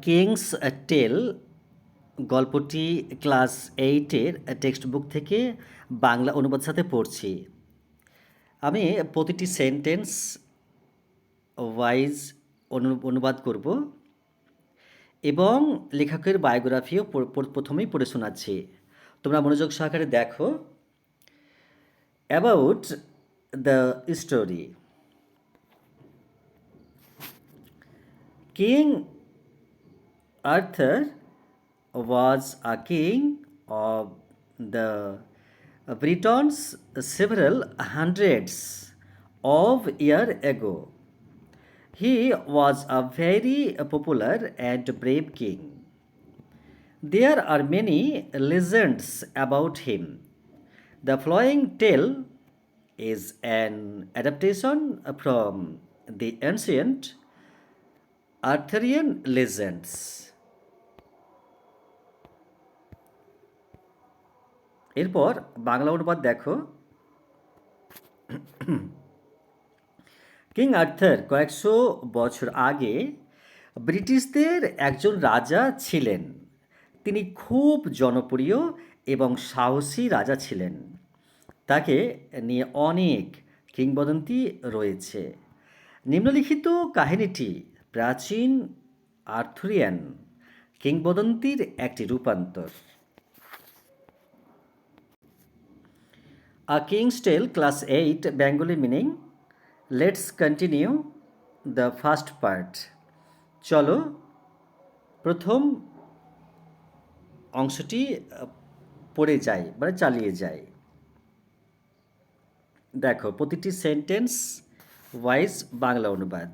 Kings টেল গল্পটি class এইটের text book থেকে বাংলা অনুবাদ সাথে পড়ছি। আমি প্রতিটি সেন্টেন্স ওয়াইজ অনুবাদ করব এবং লেখকের বায়োগ্রাফিও প্রথমেই পড়ে শোনাচ্ছি। তোমরা মনোযোগ সহকারে দেখো। About the story. King Arthur was a king of the Britons several hundreds of years ago. He was a very popular and brave king. There are many legends about him. The following tale is an adaptation from the ancient Arthurian legends. এরপর বাংলা অনুবাদ দেখো। King Arthur কয়েকশো বছর আগে ব্রিটিশদের একজন রাজা ছিলেন। তিনি খুব জনপ্রিয় এবং সাহসী রাজা ছিলেন। তাকে নিয়ে অনেক কিংবদন্তি রয়েছে। নিম্নলিখিত কাহিনীটি প্রাচীন আর্থুরিয়ান কিংবদন্তির একটি রূপান্তর। A King's Tale, Class 8, Bengali meaning. Let's continue the first part. চলো প্রথম অংশটি পড়ে যাই, মানে চালিয়ে যাই। দেখো প্রতিটি সেন্টেন্স ওয়াইজ বাংলা অনুবাদ।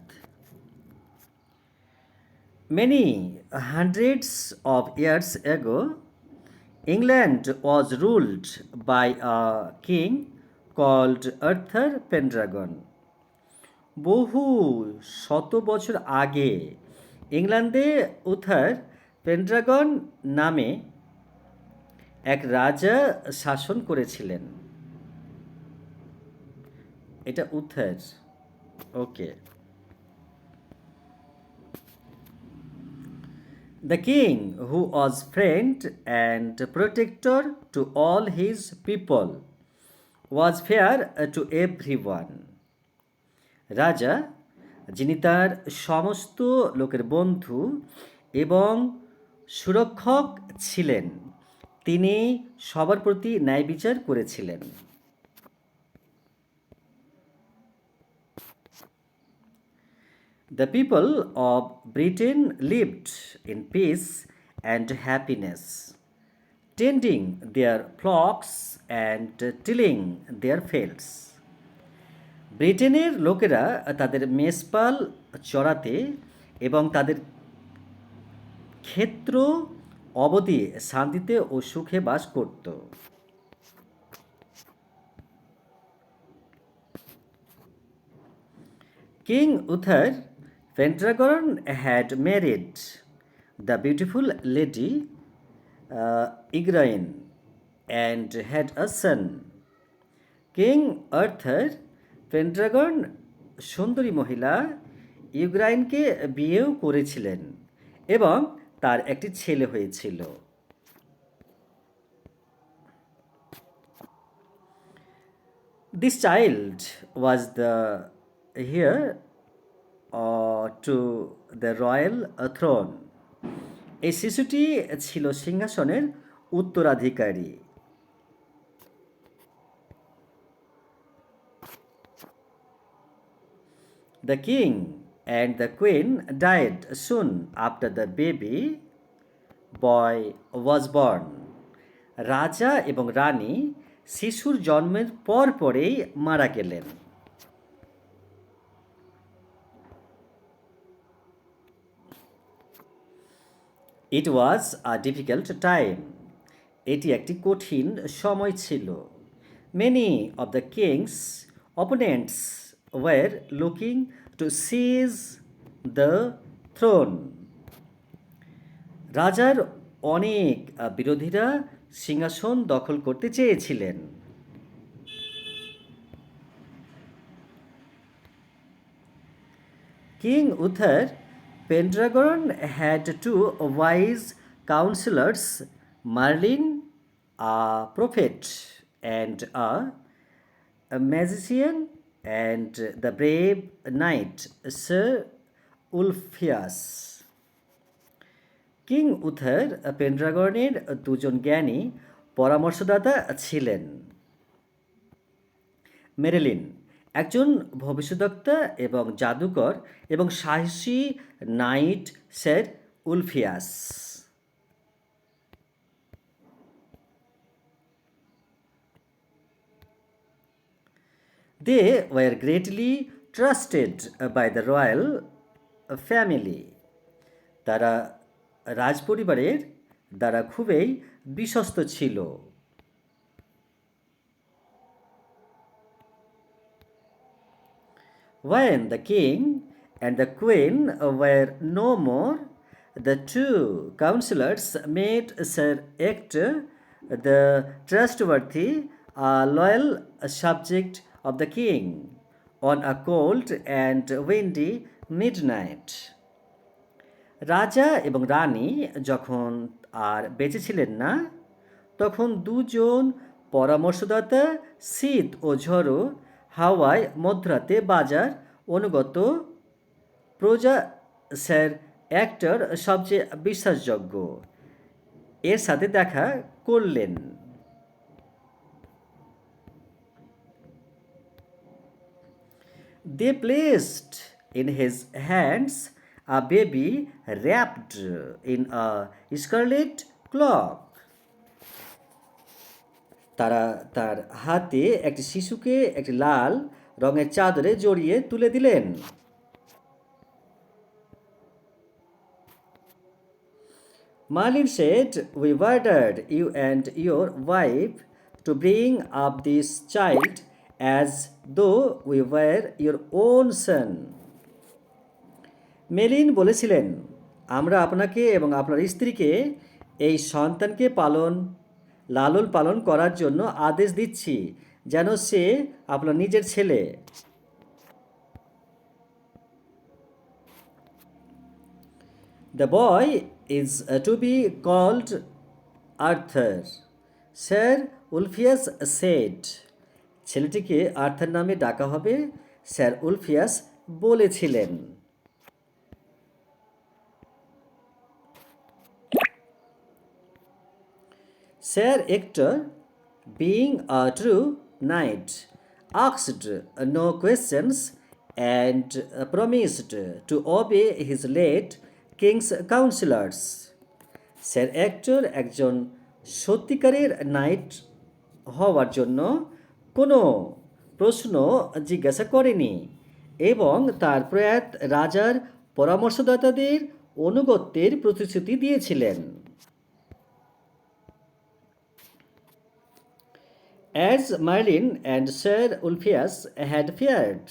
Many hundreds of years ago, England was ruled by a king called Arthur Pendragon. বহু শত বছর আগে ইংল্যান্ডে উথার পেন্ড্রাগন নামে এক রাজা শাসন করেছিলেন। এটা উথার, ওকে। The king, who was friend and protector to all his people, was fair to everyone. রাজা, যিনি তার সমস্ত লোকের বন্ধু এবং সুরক্ষক ছিলেন, তিনি সবার প্রতি ন্যায় বিচার করেছিলেন। The people of Britain lived in peace and happiness, tending their flocks and tilling their fields. ব্রিটেনের লোকেরা তাদের মেষপাল চড়াতে এবং তাদের ক্ষেত্র অবধি শান্তিতে ও সুখে বাস করত। King Uther Pendragon had married the beautiful lady Igraine and had a son. King Arthur Pendragon সুন্দরী মহিলা ইউগ্রাইনকে বিয়েও করেছিলেন এবং তার একটি ছেলে হয়েছিল। This child was the heir to the royal throne. এই শিশুটি ছিল সিংহাসনের উত্তরাধিকারী। The king and the queen died soon after the baby boy was born. রাজা এবং রানী শিশুর জন্মের পরেই মারা গেলেন। It was a difficult time. এটি একটি কঠিন সময় ছিল। Many of the king's opponents were looking to seize the throne. রাজার অনেক বিরোধীরা সিংহাসন দখল করতে চেয়েছিলেন। King Uther Pendragon had two wise counselors, Merlin, a prophet, and a magician, and the brave knight, Sir Ulfias. King Uther পেন্ড্রাগনের দুজন জ্ঞানী পরামর্শদাতা ছিলেন। মেরিলিন একজন ভবিষ্যদ্বক্তা এবং জাদুকর এবং সাহসী night sir Ulfius. They were greatly trusted by the royal family. তারা রাজপরিবারের দ্বারা খুবই বিশ্বস্ত ছিল। When the king and the queen were no more, the two counselors made Sir Ector the trustworthy, loyal subject of the king on a cold and windy midnight. রাজা এবং রানী যখন আর বেঁচে ছিলেন না, তখন দুজন পরামর্শদাতা শীত ও ঝড়ো হাওয়ায় মধ্যরাতে বাজার অনুগত প্রজা স্যার অ্যাক্টর সবচেয়ে বিশ্বাসযোগ্য এর সাথে দেখা করলেন। They placed in his hands a baby wrapped in a scarlet cloak. তারা তার হাতে একটি শিশুকে একটি লাল রঙের চাদরে জড়িয়ে তুলে দিলেন। Merlin said, "We ordered you and your wife to bring up this child as though we were your own son." মেলিন বলেছিলেন, আমরা আপনাকে এবং আপনার স্ত্রীকে এই সন্তানকে লালন পালন করার জন্য আদেশ দিচ্ছি যেন সে আপনার নিজের ছেলে। The boy is to be called Arthur, Sir Ulfias said. ছেলেটিকে আর্থার নামে ডাকা হবে, স্যার উলফিয়াস বলেছিলেন। Sir Ector, being a true knight, asked no questions and promised to obey his late king's counselors. Sir actor একজন সত্যিকারের night হওয়ার জন্য কোনো প্রশ্ন জিজ্ঞাসা করেনি এবং তার প্রয়াত রাজার পরামর্শদাতাদের অনুগত্যের প্রতিশ্রুতি দিয়েছিলেন। As Merlin and Sir Ulfias had feared,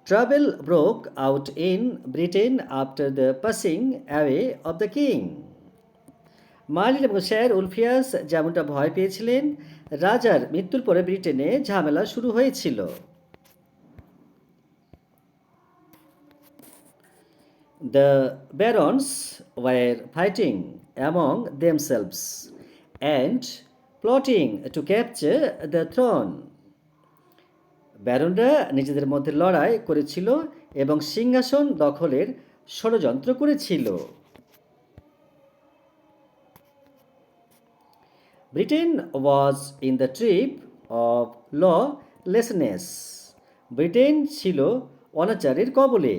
trouble broke out in Britain after the passing away of the king. Merlin এবং স্যার উলফিয়াস যেমনটা ভয় পেয়েছিলেন, রাজার মৃত্যুর পরে ব্রিটেনে ঝামেলা শুরু হয়েছিল। The barons were fighting among themselves and plotting to capture the throne. ব্যারনরা নিজেদের মধ্যে লড়াই করেছিল এবং সিংহাসন দখলের ষড়যন্ত্র করেছিল। Britain was in the trap of lawlessness. Britain ছিল অনাচারের কবলে।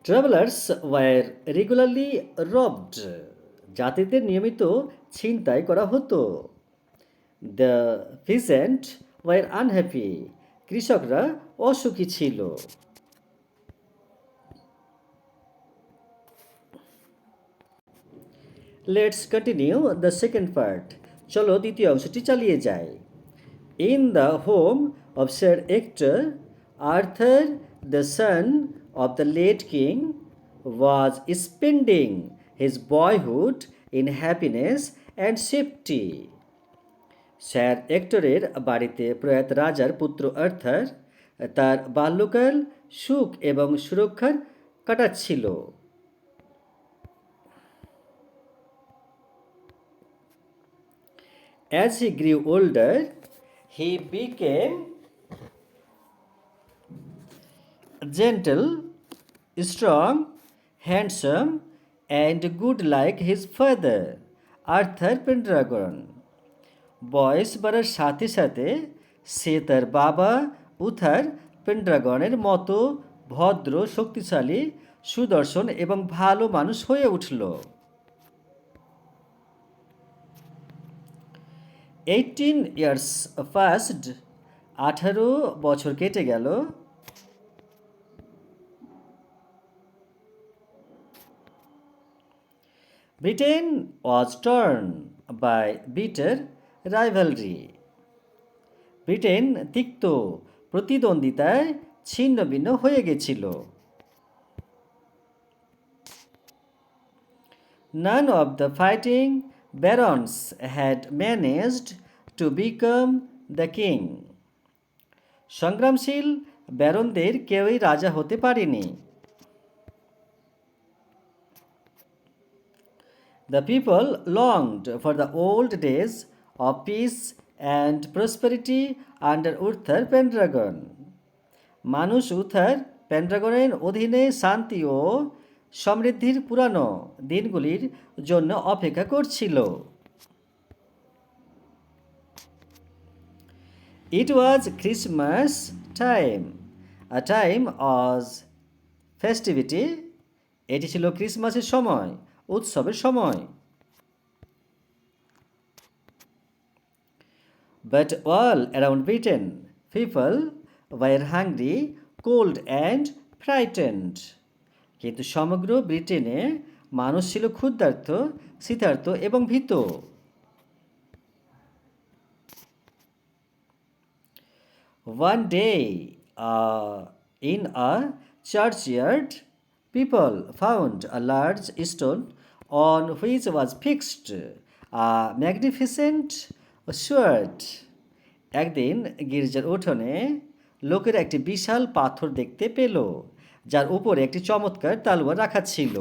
Travelers were regularly robbed. যাত্রীদের নিয়মিত ছিনতাই করা হতো। The peasant were unhappy. কৃষকরা অসুখী ছিল। Let's continue the second part. চলো দ্বিতীয় অংশটি চালিয়ে যাই। In the home of Sir Ector, Arthur, the son of the late king, was spending his boyhood in happiness and safety. Sir এক্টরের বাড়িতে প্রয়াত রাজার পুত্র আর্থার তার বাল্যকাল সুখ এবং সুরক্ষার কাটাচ্ছিল। As he grew older, he became gentle, strong, handsome, and good like his father, Arthur Pendragon. বয়স বাড়ার সাথে সাথে সে তার বাবা উথার পেন্ড্রাগনের মতো ভদ্র, শক্তিশালী, সুদর্শন এবং ভালো মানুষ হয়ে উঠল। 18 ইয়ার্স ফার্স্ট, 18 বছর কেটে গেল। Britain was torn by bitter rivalry. Britain তিক্ত প্রতিদ্বন্দ্বিতায় ছিন্ন ভিন্ন হয়ে গেছিল। None of the fighting barons had managed to become the king. সংগ্রামশীল ব্যারনদের কেউই রাজা হতে পারেনি। The people longed for the old days of peace and prosperity under Uther Pendragon. মানুষ উথার পেন্ড্রাগনের অধীনে শান্তি ও সমৃদ্ধির পুরানো দিনগুলির জন্য অপেক্ষা করছিল। It was Christmas time, a time of festivity. এটি ছিল ক্রিসমাসের সময়, উৎসবের সময়। But all around Britain, people were hungry, cold and frightened. কিন্তু সমগ্র ব্রিটেনে মানুষ ছিল ক্ষুধার্ত, শীতার্ত এবং ভীত। One day, in a churchyard, people found a large stone on which was fixed a magnificent sword. একদিন গির্জার উঠোনে লোকেরা একটি বিশাল পাথর দেখতে পেল, যার উপরে একটি চমৎকার তালোয়ার রাখা ছিল।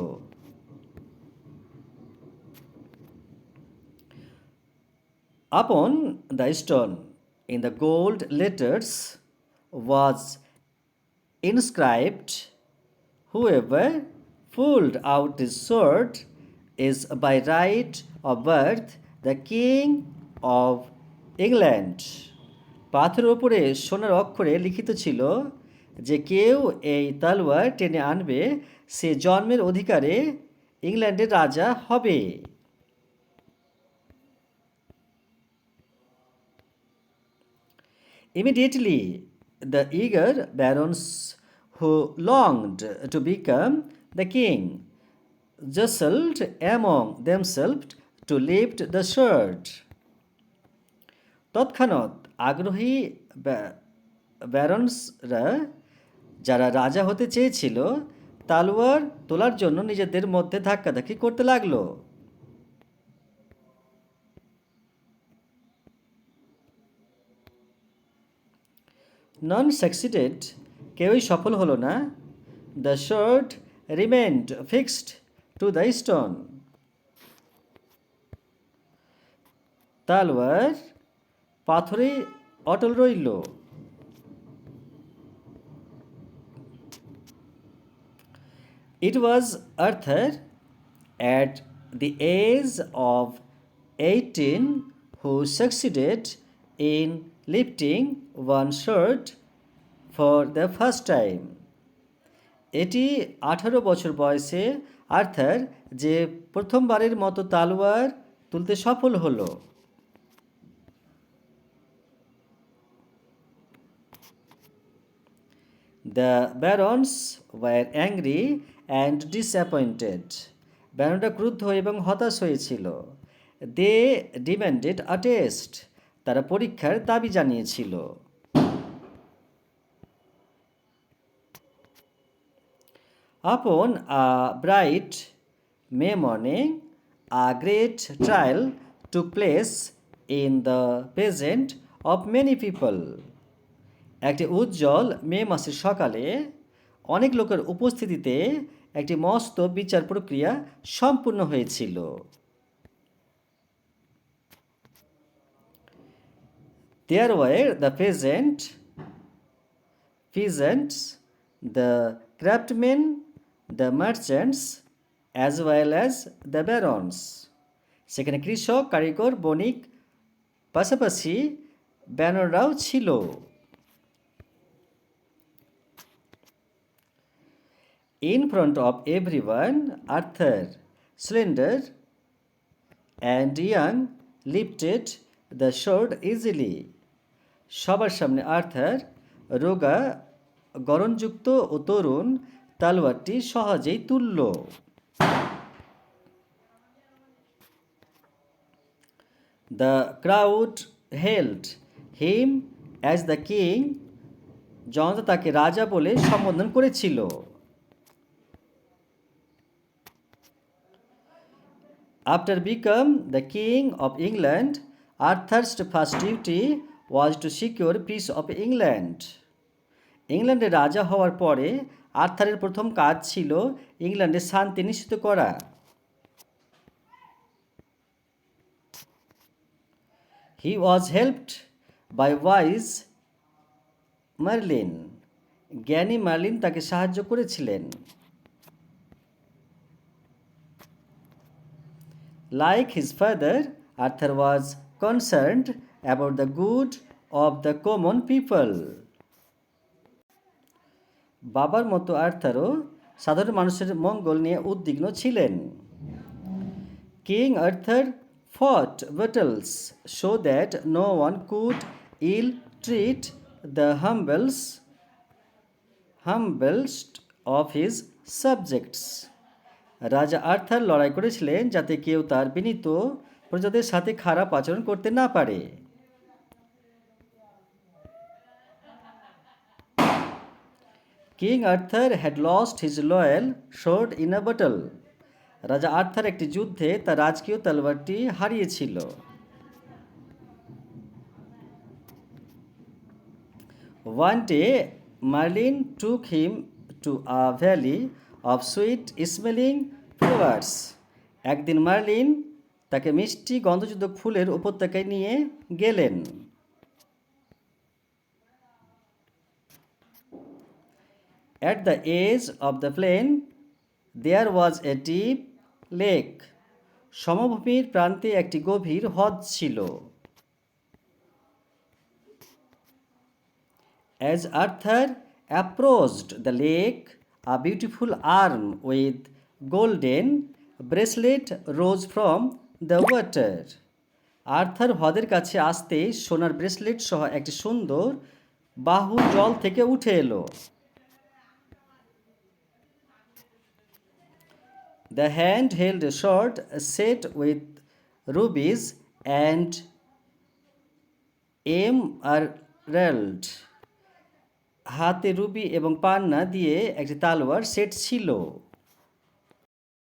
Upon the stone, in the gold letters, was inscribed, "Whoever pulled out this sword is by right of birth the King of England." পাথরের উপরে সোনার অক্ষরে লিখিত ছিল, যে কেউ এই তলোয়ার টেনে আনবে সে জন্মের অধিকারে ইংল্যান্ডের রাজা হবে। Immediately, the eager barons who longed to become the king jostled among themselves to lift the sword. তৎক্ষণাৎ আগ্রহী ব্যারন্সরা, যারা রাজা হতে চেয়েছিল, তালোয়ার তোলার জন্য নিজেদের মধ্যে ধাক্কাধাক্কি করতে লাগলো। None succeeded, কেউই সফল হলো না। The sword remained fixed to the stone. তালোয়ার পাথরে অটল রইল। It was Arthur, at the age of 18, who succeeded in lifting one sword for the first time. এটি 18 বছর বয়সে আর্থার যে প্রথমবারের মতো তালোয়ার তুলতে সফল হলো। The barons were angry and disappointed. ব্যারনরা ক্রুদ্ধ এবং হতাশ হয়েছিল। They demanded a test. তারা পরীক্ষার দাবি জানিয়েছিল। Upon a bright May morning, a great trial took place in the presence of many people. একটি উজ্জ্বল মে মাসের সকালে অনেক লোকের উপস্থিতিতে একটি মস্ত বিচার প্রক্রিয়া সম্পূর্ণ হয়েছিল। There were the peasants, the craftsmen, the merchants, as well as the barons. সেখানে কৃষক, কারিগর, বণিক, পাশাপাশি ব্যানররাও ছিল। In front of everyone, Arthur, slender and young, lifted the sword easily. সবার সামনে আর্থার রোগা, গড়নযুক্ত ও তরুণ তলোয়ারটি সহজেই তুলল। The crowd hailed him as the king. জনতা তাকে রাজা বলে সম্বোধন করেছিল। After become the king of England, Arthur's first duty was to secure peace of England. ইংল্যান্ডের রাজা হওয়ার পরে আর্থারের প্রথম কাজ ছিল ইংল্যান্ডে শান্তি নিশ্চিত করা। He was helped by wise Merlin. জ্ঞানী মার্লিন তাকে সাহায্য করেছিলেন। Like his father, Arthur was concerned about the good of the common people. বাবার মতো আর্থারও সাধারণ মানুষের মঙ্গল নিয়ে উদ্বিগ্ন ছিলেন। King Arthur fought battles so that no one could ill treat the humblest of his subjects. রাজা আর্থার লড়াই করেছিলেন যাতে কেউ তার বিনীত প্রজাদের সাথে খারাপ আচরণ করতে না পারে। King Arthur had lost his loyal sword in a battle. রাজা আর্থার একটি যুদ্ধে তার রাজকীয় তলোয়ারটি হারিয়েছিল। One day, Merlin took him to a valley of sweet smelling flowers. একদিন মার্লিন তাকে মিষ্টি গন্ধযুক্ত ফুলের উপত্যকায় নিয়ে গেলেন। At the edge of the plain, there was a deep lake. সমভূমির প্রান্তে একটি গভীর হ্রদ ছিল। As Arthur approached the lake, a beautiful arm with golden bracelet rose from the water. Arthur হ্রদের কাছে আসতেই সোনার ব্রেসলেট সহ একটি সুন্দর বাহু জল থেকে উঠে এলো। The hand held a sword set with rubies and emerald. হাতে রুবি এবং পান্না দিয়ে একটি তালোয়ার সেট ছিল।